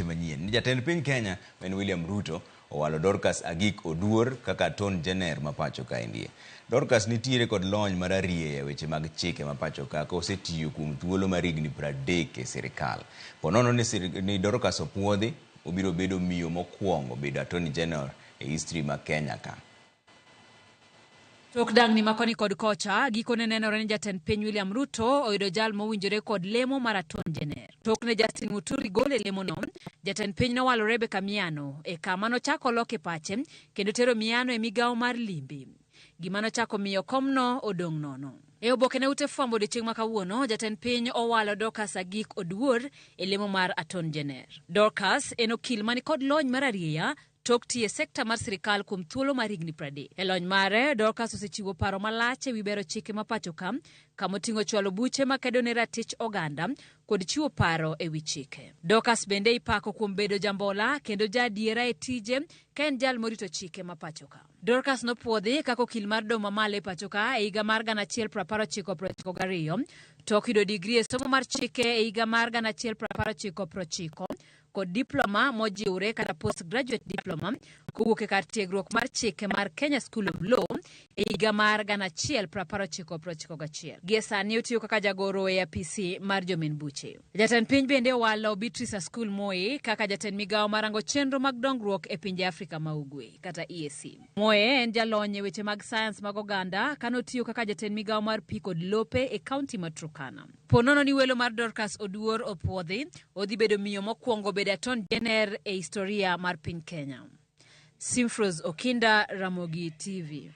Manyien. Jatend piny Kenya en William Ruto owalo Dorcas Agik Oduor kaka aton jener ma pachoka endie. Dorcas nitiere kod lony mar ariye weche mag chike ma pachoka ka osetiyo kuom thuolo mar higni 30 e sirikal. Ponono ni Dorcas opuodhe obiro bedo miyo mokuongo bedo attorney general e history ma Kenya ka. Tok dang ni makoni kod kocha gikone nenore ni jatend piny William Ruto oyudo jal mowinjore kod lemo mar aton jener. Tok ne Justin Muturi gole lemo no, jatend piny nowalo Rebecca Miano e kama nochako loke pache kendo tero Miano e migawo mar limbe. Gima nochako miyo komno odong' nono. E oboke ne ute fwambo odiochieng' ma kawuono, jatend piny owalo Dorcas Agik Oduor e lemo mar aton jener. Dorcas en okil mani kod lony mar ariya tok tiye sekta mar sirikal kuom thuolo mar higni 30. E lony mare, Dorcas osechiwo paro malach ewi bero chike ma pachoka, kama oting'o chwalo buche makedo ne ratich oganda kod chiwo paro ewi chike. Dorcas bende ipako kuom bedo jambola kendo jadiera e tije ka en jal morito chike ma pachoka. Dorcas nopuodhi kaka okil mar doho mamalo e pachoka e higa mar 1992 tok yudo digri e somo mar chike e higa mar 1999 kod diploma mojiwre kata postgraduate diploma kowuok e kar tiegruok mar chike mar Kenya School of Law e higa mar 1991. Gie sani otiyo kaka jagoro e apisi mar jomin buche. Jatend piny bende owalo Beatrice Skul Moi kaka jatend migawo marango chenro mag dongruok e pinje Afrika ma Ugwe kata EAC. Moi en jalony e weche mag science mag oganda kanotiyo kaka jatend migawo mar pi kod lope e kaunti ma Turkana. Ponono ni welo mar Dorcas Oduor opuodhi odhi bedo miyo mokuongo bedo aton jener e historia mar piny Kenya. Simfros Okinda, Ramogi TV.